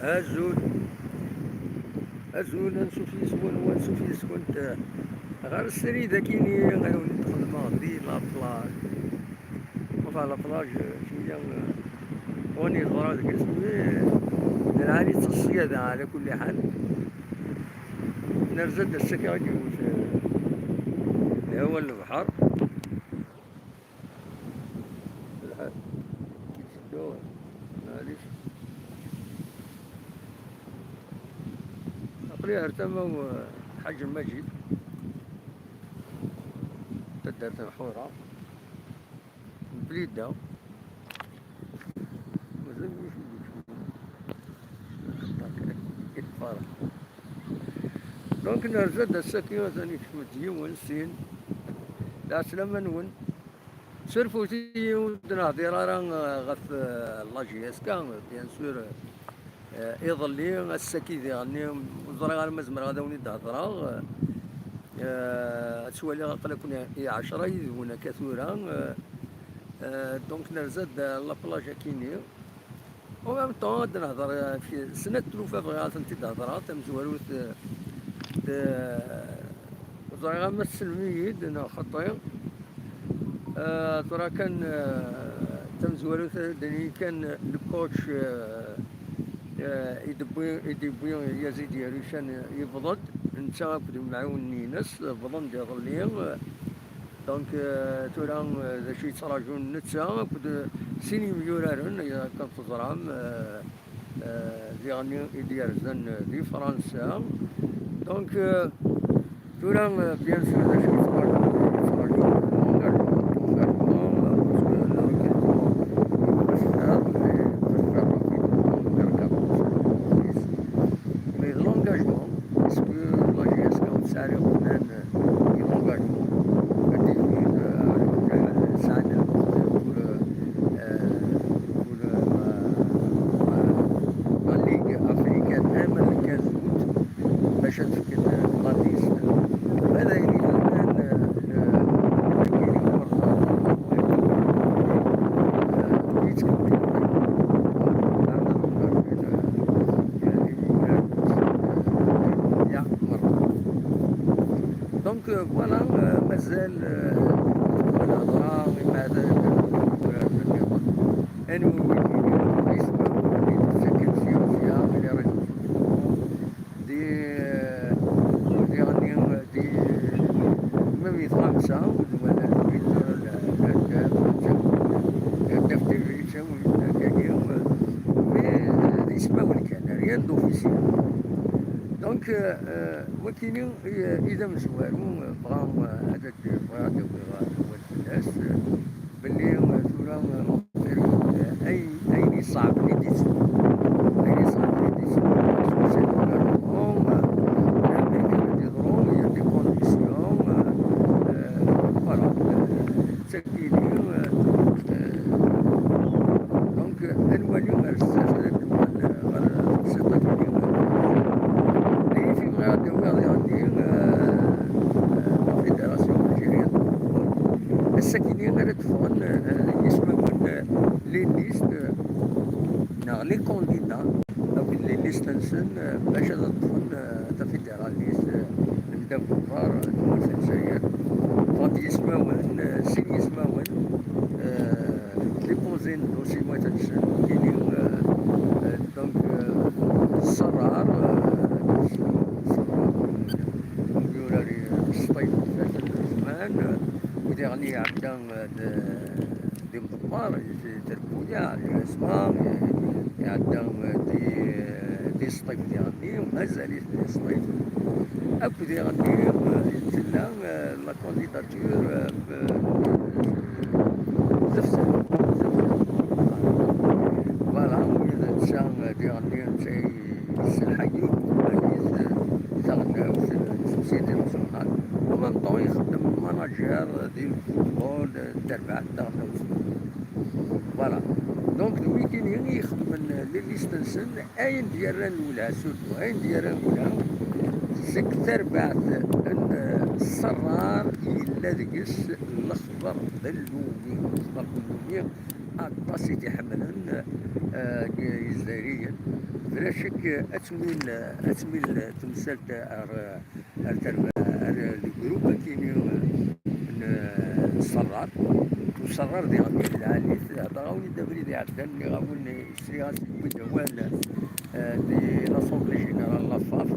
azul, azul nشوف يسكن ونشوف يسكن غير السريدة كيني غير وليت نخدم غدي لابلاج وفا لابلاج شوية وني صغار ديك السوية نعاني الصيادة على كل حال نرزد السكاكي هو البحر كيتسدوه معليش عقلي ارتموا الحاج المجيد تدارت الحورة بليدة مازال مش الفرح دونك نرزد السكينة ثاني كشمت يوم سين لا سلامة نون سيرفو تي ودنا هضيرة غف لاجيسكا بيان سور يظلي السكي ديالني وزرا غير مزمر غادا وني هضرا تسوالي غاقلا كنا 10 يذونا كثورا دونك نرزد لابلاج كيني و ميم طون نهضر في سنة تلوفا بغا تنتي تهضرا تمزوروت زرا غير ما السلميد انا خطير ترى كان تمزوروت دني كان الكوتش يدبي يزيد يريشان يفضل نتا بد معاون نينس فضل ديال الليل دونك تورا ذا شي تراجون نتا بد سيني ميورارن كان تزرام ديالني يديرزن دي فرنسا دونك تورا بيان سور ذا شي تراجون دونك فوالا مازال الهضره مع ذلك انا يسمعوا اللي تسكن سياسيه اللي راجل دي دي ميم فرنسا ولا الدفتر اللي يساوي كاين يسمعوا الكلام ريان دوفيسيال دونك وكاينين اذا مزوارو بغاو هذاك بغاو الناس باللي تورا اي صعب اللي ديت اي صعب اللي ديت يضرون هي دي كونديسيون فوالا تسكيني دونك انواليو مرساش هذاك غير سيطا الساكنين غير تفون يسمون لي ليست لي كونديدا او لي ليست نسن باش تفون تا فيدراليست نبداو كبار في الجزائر غادي يسمون سين يسمون لي بوزين دوسيمات تنسن كاينين دونك الصرار الصيف زمان وديرني عبدا دي مضمار تركويا الاسماء عندهم دي الصيف ديالني ومازال دي الصيف اكو ديالني يتسنى لا كونديداتور زفزف فوالا الانسان ديالني الحي تغنى في السوسيتي ناسيونال ومام طون يخدم ماناجير ديال الفوتبول التربع تاعنا فوالا دونك الويكينين يخدم لي ليستنسن اين ديالنا الاولى سورتو اين ديالنا الاولى سك تربع الصرار الا ديكس الاخضر ذلوني مصطفى الطاسيتي حملا جزائريا بلا شك أتميل تمثال تاع الجروب كاينين الصرار وصرار دي غادي العالي هضراوني دابري دي عدني غاولني سياسي دوال دي لاسومبلي جينيرال لافاف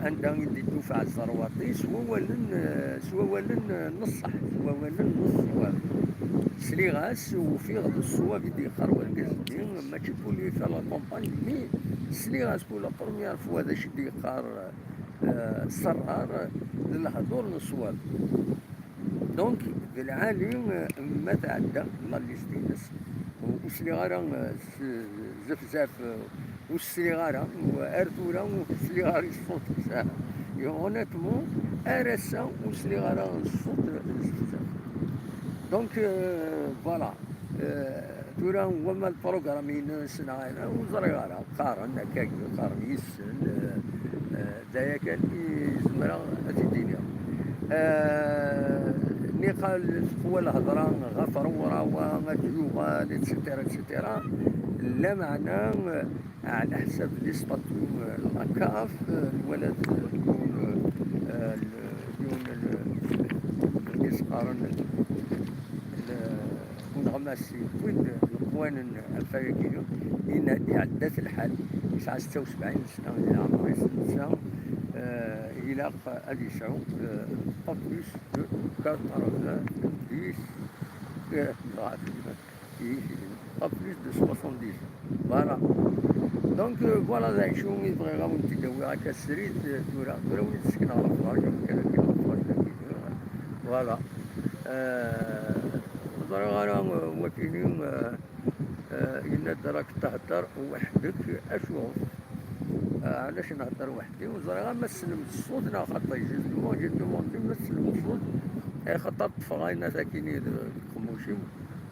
عندهم يدي الدفاع الزرواطي سوا ولن نصح سوا ولن نص سليغاس وفي غد الصواب يدي خروان كازدين ما تشوفوا لي في لا كومباني مي سليغاس بولا بروميير فوا هذا شدي قار الصرار للهدور الصواب دونك بالعالي ما تعدى الله اللي يستينس وسليغارا زفزاف والسليغارا واردورا والسليغارا الصوت تاعها اونيتمون ارسا والسليغارا الصوت زفزاف دونك فوالا تورا هما البروغرامين سنعينا وزريغارا قارن هكاك قارن يسن دايا كان يزمرا تدينيا نقال هو الهضره غفر ورا ومجيوغا اتسيتيرا اتسيتيرا لا معنى على حسب لي ستاتيو لاكاف الولد يون يسقارن ونغماسي وين القوانين الفريقية إن يعدات الحال 76 سنة إلى عمر سنة إلى أدي سعو pas plus de 90 pas plus de 70 voilà donc voilà نعيشو يبغي غا وين تداوي هاكا السريت تورا وين تسكن على الفراش كذا فوالا ضرورا وكينين إن راك تهدر وحدك أشوف علاش نهدر وحدي وزرا ما سلمت الصوت انا خاطر جيت دوموندي ما سلمت الصوت خاطر طفغاينا ساكنين الخموشي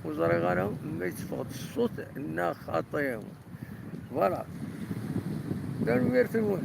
وزرا غانا ما يتفقد الصوت انا خاطيهم فوالا داروا يرتمون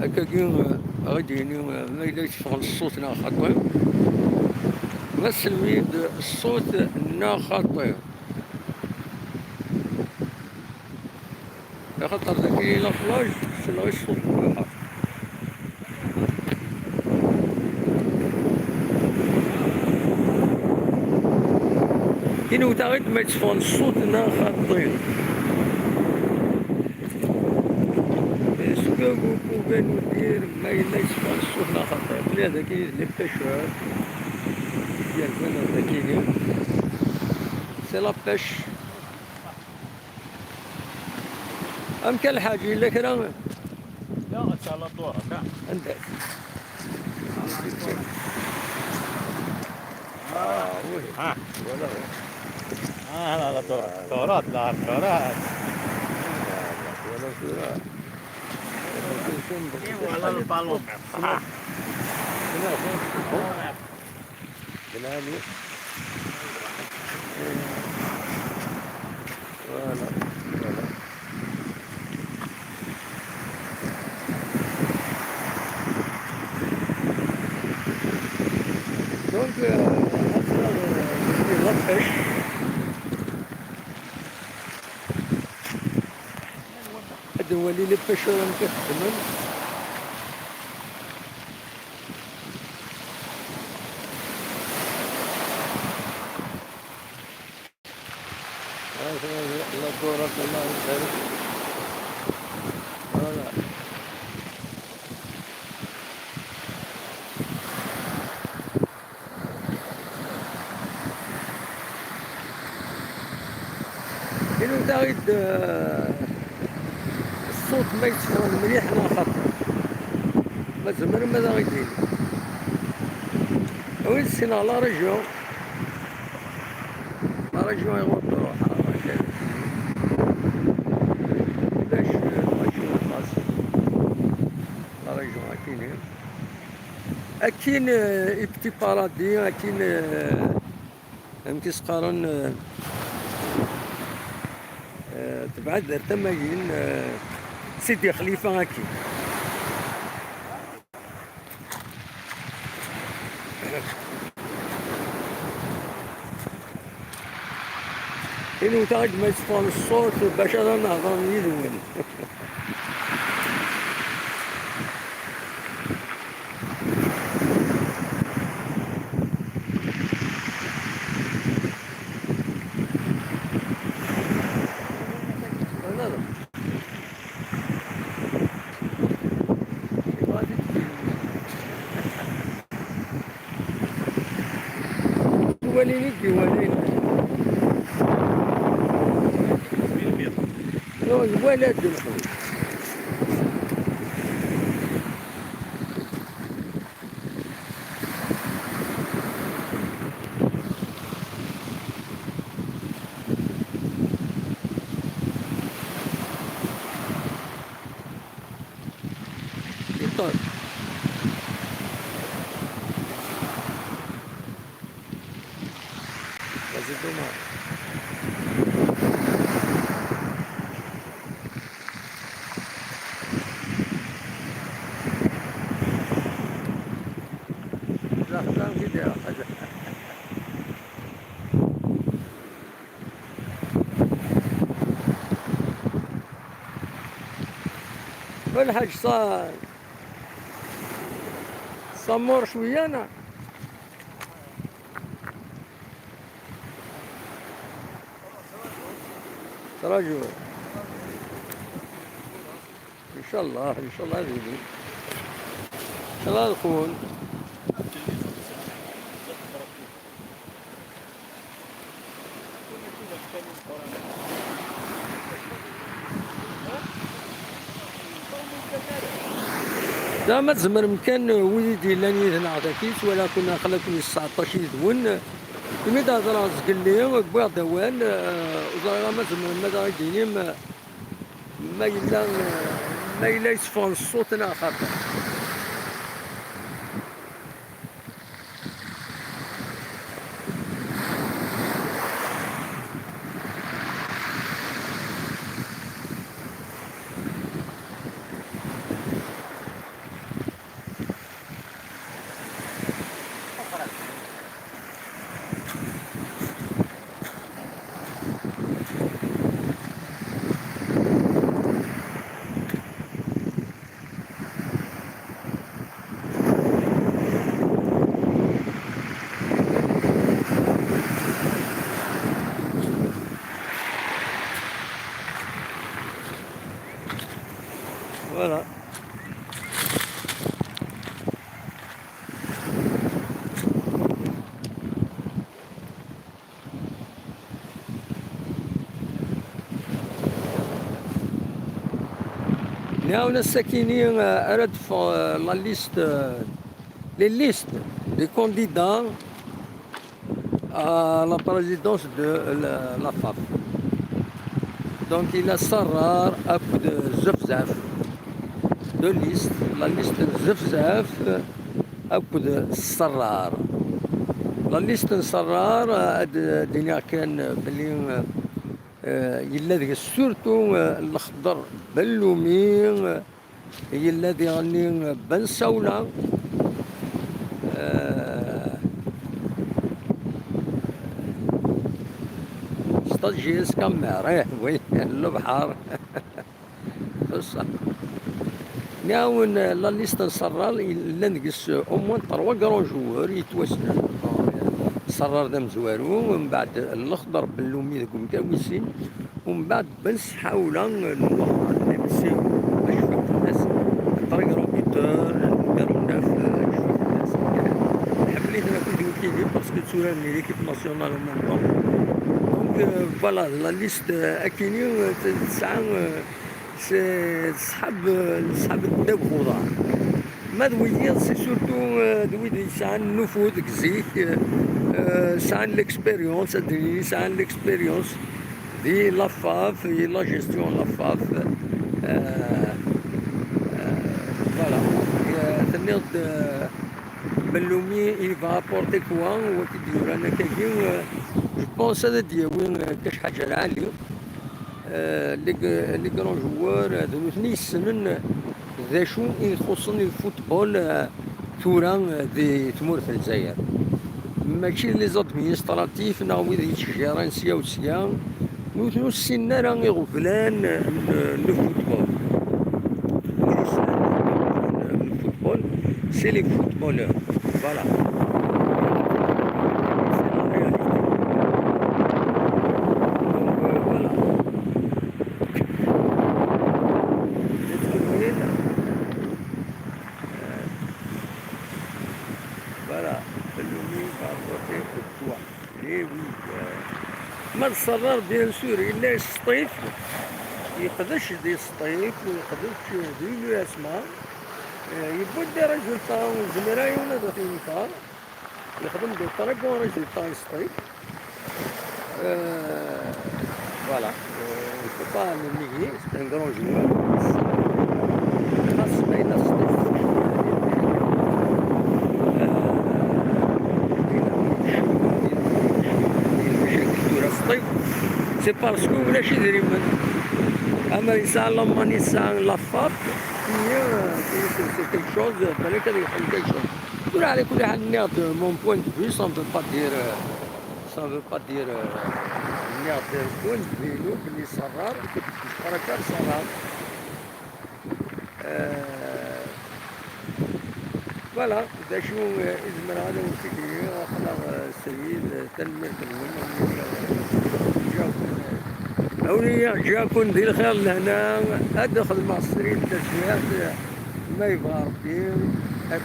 هكاكين غادي ما إلا يتفغل الصوت نا خاطئ ما سلميد الصوت نا خاطئ خاطر ذاك إلا فلاج سلغي الصوت مليح كاين تاغيت ما يتفغل الصوت نا خاطئ وبين ودير ما إلا يسمع الصوت لا خطير بلا ذاك لي بيشور ديال بنا ذاكيين سي لا بيش أم كان الحاجة إلا كرا لا إن شاء الله دورة كاع عندك وي ولا لا دورات لا دورات ولا دورات ولا البالون بلالي ولا دونك لطش هذا هو اللي لبشوا نكتمل الله بارك الله يبارك فوالا كاين تاغيد ما يتفهم مليح انا خاطر ما زمر ماذا غيدير وين سينا لا ريجيون يغوت روحها باش ماشي نقاس لا ريجيون كاينين اكين ابتي بارادي اكين فهمتي سقارن تبعد دار تماين سيدي خليفه اكين إنه تاج ما يصفى الصوت باش أنا نهضر يدون وليني الولد الحوت يطير زيدو معاه زحزان كده حاجة والحاج صمور شوية أنا رجل إن شاء الله هذه إن شاء الله نكون لا ما تزمر مكان وليدي لاني هنا عطاكيس ولا كنا خلاكم 19 يدون كميدا هضر زقلي بوا دوان وزرا ما تزمر ماذا غيديني ما إلا يصفون الصوت انا خاطر Voilà. Nous الساكنين أراد la liste, les listes des candidats à la présidence de la FAF. Donc il a Sarrar, Akoud Zefzaf, deux listes, la liste Zefzaf, Akoud Sarrar. La liste Sarrar, الدنيا كان بلي يلا ذيك سورتو الخضر بلومي يلا ذي غني بن سولا ستاجيس كاميرا وين البحر بصح ناون لا ليست نصرال الا نقص اوموان 3 كرون جوار يتوسنوا صرار ذا مزوارو ومن بعد الاخضر باللومي ذاك مكاويسين ومن بعد بنس حاولا نروح نمسيو نشوف الناس طريق روبيتور نديرو ناف نشوف الناس حبيت انا كنت وكيلي باسكو تسوران لي ليكيب ناسيونال ميم طون دونك فوالا لا ليست اكيني تسعة صحاب الدب خضار ما دويدير سي سورتو دويد يسعى النفوذ كزيك سعى ليكسبيريونس ادري سعى ليكسبيريونس دي لافاف دي لا جيستيون لافاف فوالا تنيض بلومي il va apporter quoi وكيدير انا كاكي جو بونس هذا دياوي كاش حاجه العاليه لي كرون جوار هذو ثني يسنن ذا شو يخصني الفوتبول ثورا دي تمورت الجزائر ماشي لي زادمينستراتيف نا ويد يتشجران سيا وسيا نوثنو السنة راه يغفلان لو فوتبول الفوتبول سي لي فوتبولور فوالا فوالا اللومي بابورتي كوا لي وي ما تصرر بيان سور الا الصيف يقدرش دي الصيف ويقدرش دي الاسماء يبدا ريزولتا زمراي ولا دخيلتا يخدم دي طريق ريزولتا الصيف فوالا يفو با نيغي سي ان كرون جوار خاص بين الصيف الصيف سي باسكو ماشي يدري من اما يسعى لما يسعى لافاف هي سي كيك شوز بالك هذا يحل كيك شوز تقول على كل حال نياض مون بوين دو في سون با دير سون با دير نياض بوين فيلو بلي صرار حركات صرار فوالا دا شو إزمر هذا وسيدي خلاص السيد تنمية الوين أولي جاكم ذي الخير لهنا أدخل مع السرير التسويات ما يبغى ربي أكل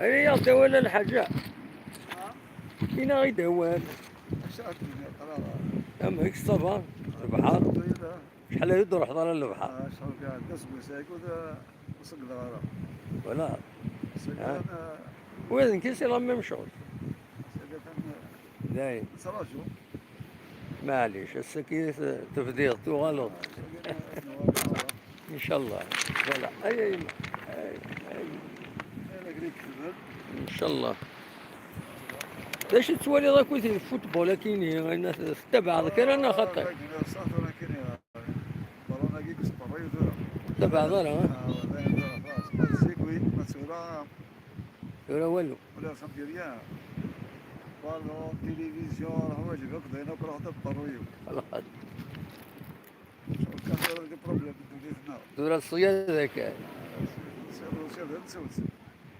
أنا يا دوال الحاجة كاينة غير دوال أما هيك الصباح البحر شحال يدور حضر البحر شحال كاع داس مساكو وصق دغارة ولا وين كيسي لا ميم شوز دايم صراجو معليش السكيت تفدير تو غلط ان شاء الله فوالا اي ان شاء الله باش تولي ضاك ويتي الفوتبول كاين الناس تتبع ذاك انا خاطر تبع ضرا ولا والو ولا خمسة والو تلفزيون حوايج هكا بدينا كل واحد بطرويو خلاص كان هذا بروبليم بدو هنا دور الصياد ذاك سير نسوت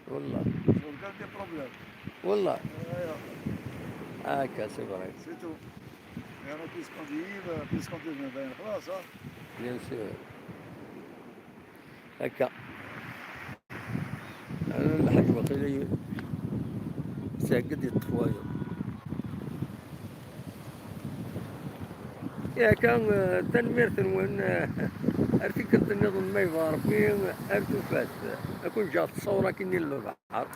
والله كان دي بروبليم والله هكا سي فري سيتو يعني بيس كونديف باين خلاص بيان سور هكا انا الحاج وقيلي ساقد الطفايا يا كان تنمير وين ارتكلت النظام ما يبغى ربي ارتفات اكون جات الصوره كني البحر